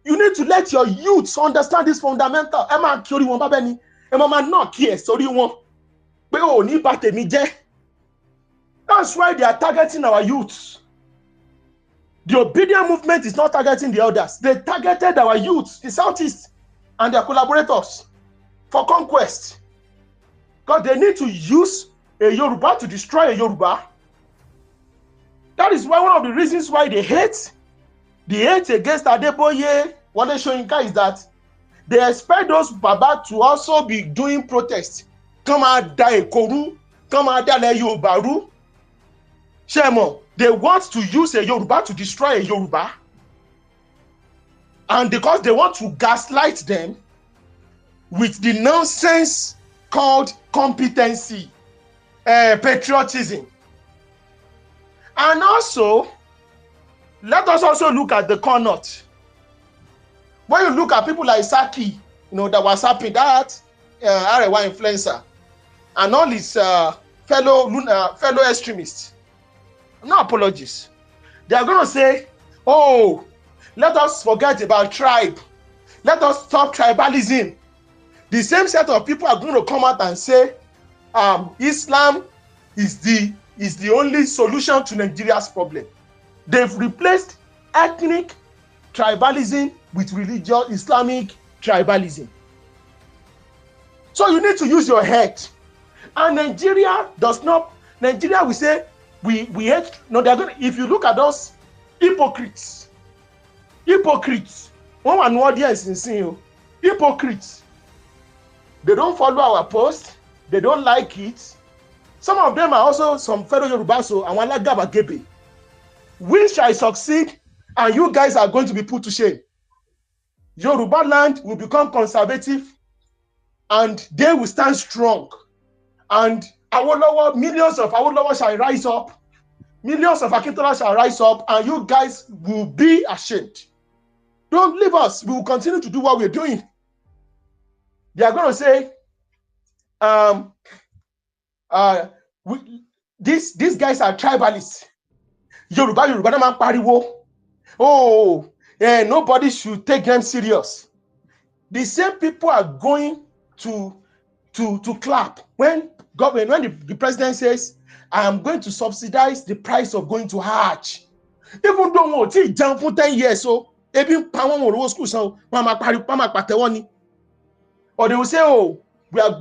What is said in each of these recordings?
You need to let your youths understand this fundamental. Emma kí orí wọn bá bẹ́ni. Emma máa knock kí ẹ̀ sórí wọn. Pé ò ní bà tèmi jẹ́. That's why they are targeting our youths. The obedient movement is not targeting the elders. They targeted our youths, the Southeast, and their collaborators for conquest. Because they need to use a Yoruba to destroy a Yoruba. That is why one of the reasons why they hate, the hate against Adeboye, Wole Soyinka, is that they expect those Baba to also be doing protests. Come out die Koru, come out die Yorubaru. Shemo, they want to use a Yoruba to destroy a Yoruba. And because they want to gaslight them with the nonsense called competency, patriotism. And also, let us also look at the Connaught. When you look at people like Saki, that was happening, that Arewa influencer, and all his fellow extremists, no apologies. They are going to say, oh, let us forget about tribe. Let us stop tribalism. The same set of people are going to come out and say, Islam is the only solution to Nigeria's problem. They've replaced ethnic tribalism with religious Islamic tribalism. So you need to use your head. And Nigeria will say, we hate. No, they're going to, if you look at those hypocrites, one and audience in seeing hypocrites. They don't follow our post. They don't like it. Some of them are also some fellow Yorubaso and one like Gabagebe. We shall succeed, and you guys are going to be put to shame. Yoruba land will become conservative, and they will stand strong. And millions of Awolowo shall rise up. Millions of Akintola shall rise up, and you guys will be ashamed. Don't leave us. We will continue to do what we're doing. They are going to say, these guys are tribalists. Yoruba man pariwo. Oh, nobody should take them serious. The same people are going to clap when the president says, I am going to subsidize the price of going to Hajj. Even though we jump for 10 years, so even school, so or they will say, oh,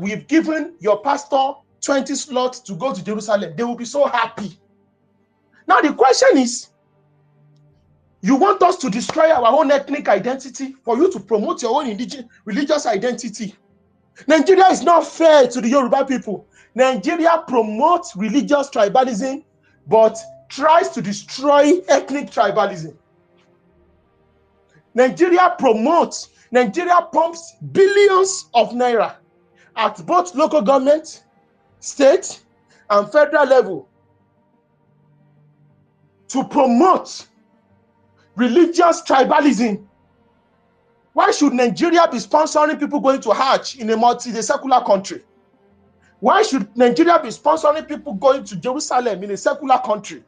we've given your pastor 20 slots to go to Jerusalem. They will be so happy. Now the question is, you want us to destroy our own ethnic identity for you to promote your own religious identity. Nigeria is not fair to the Yoruba people. Nigeria promotes religious tribalism, but tries to destroy ethnic tribalism. Nigeria pumps billions of naira at both local government, state, and federal level to promote religious tribalism. Why should Nigeria be sponsoring people going to Hajj in a secular country? Why should Nigeria be sponsoring people going to Jerusalem in a secular country?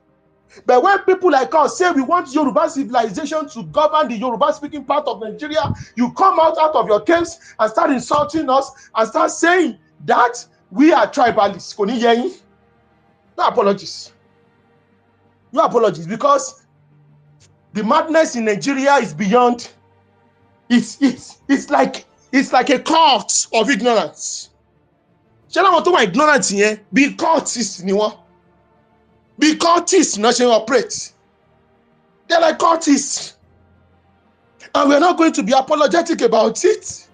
But when people like us say we want Yoruba civilization to govern the Yoruba-speaking part of Nigeria, you come out of your caves and start insulting us and start saying that we are tribalists. No apologies. No apologies, because the madness in Nigeria is beyond. It's like a cult of ignorance. Shall I want to my ignorance here? Be cultists, be cultists, not operate. They're like cultists. And we're not going to be apologetic about it.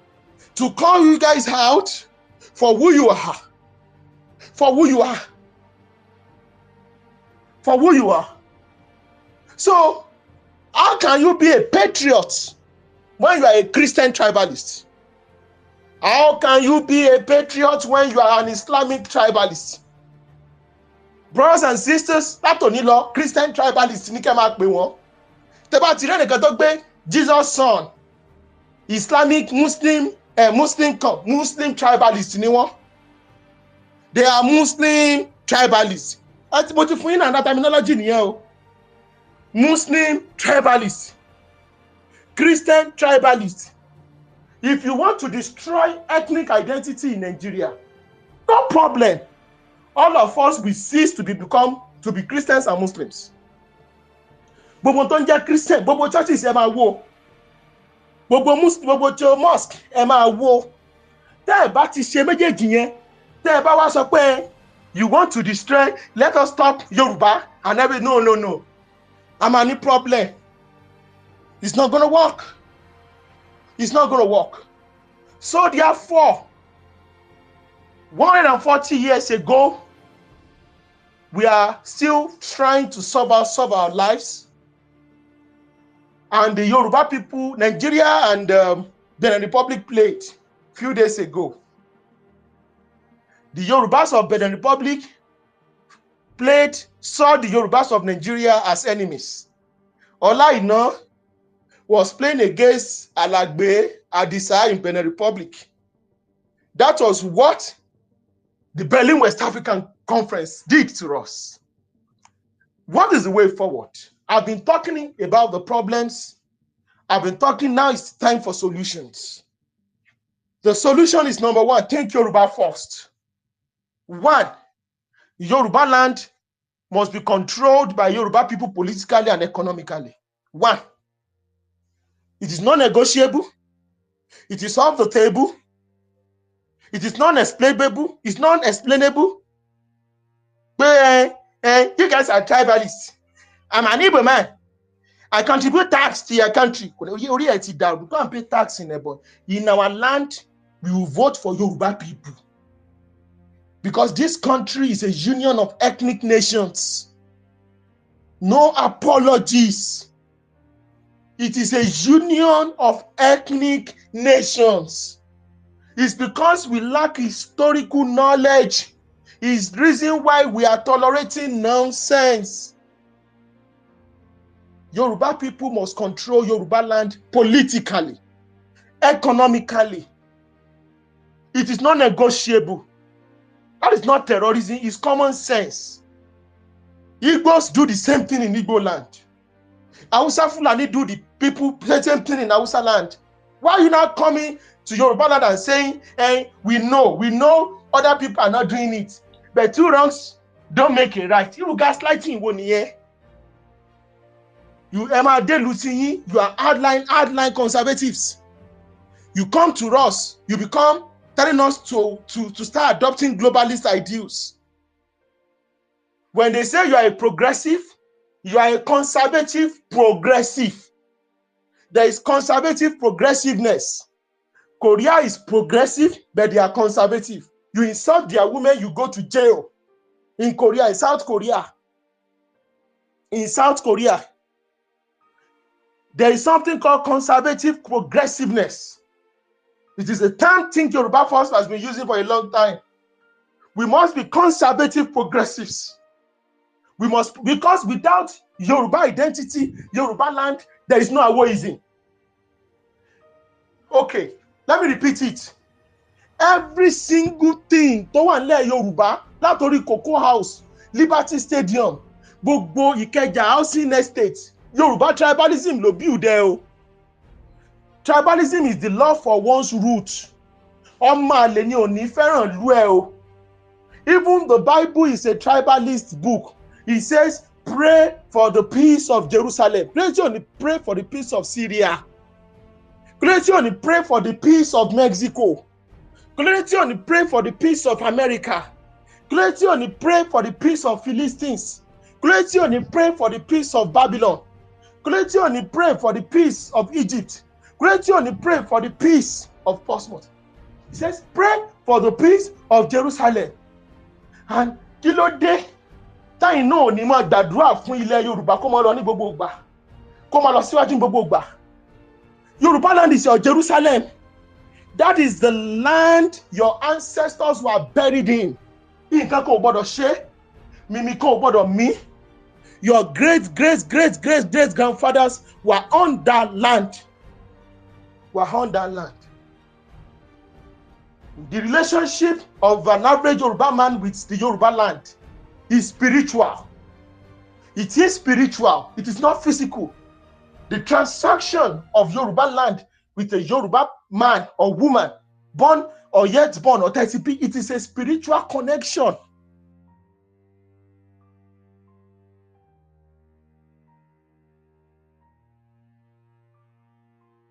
To call you guys out for who you are. For who you are. For who you are. So, how can you be a patriot when you are a Christian tribalist? How can you be a patriot when you are an Islamic tribalist? Brothers and sisters, Latonilo, Christian tribalist, ní kẹ́ máa pè wọ́n. Tẹ́ bá ti rí ẹnìkan tó gbé Jesus son, Islamic Muslim tribalist ni wọ́n. They are Muslim tribalists. Mo ti fún yín náà terminology nìyẹn o. Muslim tribalists. Christian tribalists. If you want to destroy ethnic identity in Nigeria, no problem. All of us will cease to be Christians and Muslims. Gbogbo tó ń jẹ́ Christian, gbogbo churches ẹ máa wó. Gbogbo mosque ẹ máa wó. Tẹ́ ẹ bá ti ṣe méjèèjì yẹn, tẹ́ ẹ bá wá sọ pé you want to destroy, let us stop Yoruba and no. I'm any problem. It's not gonna work. It's not gonna work. So therefore, 140 years ago, we are still trying to solve our lives. And the Yoruba people, Nigeria and Benin Republic played a few days ago. The Yorubas of Benin Republic saw the Yorubas of Nigeria as enemies. Olaina was playing against Alagbe Adisa in Benin Republic. That was what the Berlin West African Conference did to us. What is the way forward? I've been talking about the problems. Now it's time for solutions. The solution is number one, think Yoruba first. One, Yoruba land must be controlled by Yoruba people politically and economically. One, it is non-negotiable. It is off the table. It is non-explainable. It's non-explainable. But you guys are tribalists. I'm an Igbo man. I contribute tax to your country. We go and pay tax in our land, we will vote for Yoruba people. Because this country is a union of ethnic nations. No apologies. It is a union of ethnic nations. It's because we lack historical knowledge. It's the reason why we are tolerating nonsense. Yoruba people must control Yoruba land politically, economically. It is not negotiable. That is not terrorism, it's common sense. Igbos do the same thing in Igbo land. Hausa Fulani do the same thing in Hausa land. Why are you not coming to Yoruba land and saying, hey, we know other people are not doing it, but two wrongs don't make it right? You gaslighting one year. You are hardline conservatives. You come to us, you become telling us to start adopting globalist ideals. When they say you are a progressive, you are a conservative progressive. There is conservative progressiveness. Korea is progressive, but they are conservative. You insult their women, you go to jail. In Korea, in South Korea. There is something called conservative progressiveness. It is a term Think Yoruba First has been using for a long time. We must be conservative progressives. We must, because without Yoruba identity, Yoruba land, there is no Awoism. Okay, let me repeat it. Every single thing tó wà nílẹ̀ Yorùbá, látorí Cocoa House, Liberty Stadium, gbogbo Ìkẹjà housing estate, Yoruba tribalism ló build there o. Tribalism is the love for one's root. Ọmọ àlè ni ò ní fẹ́ràn ìlú ẹ o. Even the Bible is a tribalist book. It says, pray for the peace of Jerusalem. Pray for the peace of Syria. Pray for the peace of Mexico. Pray for the peace of America. Pray for the peace of Philistines. Pray for the peace of Babylon. Pray for the peace of Egypt. Pray for the peace of Portsmouth. It says, pray for the peace of Jerusalem. And kí ló dé táyìn náà ní máa gbàdúrà fún ilẹ̀ Yorùbá kó máa lọ ní gbogbo ìgbà, kó máa lọ síwájú ní gbogbo ìgbà. Yoruba land is your Jerusalem. That is the land your ancestors were buried in. Nǹkan kò gbọdọ̀ ṣe, mímí kò gbọdọ̀ mí. Your great grandfathers were on that land. The relationship of an average Yoruba man with the Yoruba land is spiritual. It is spiritual. It is not physical. The transaction of Yoruba land with a Yoruba man or woman, born or yet born or 30p, it is a spiritual connection.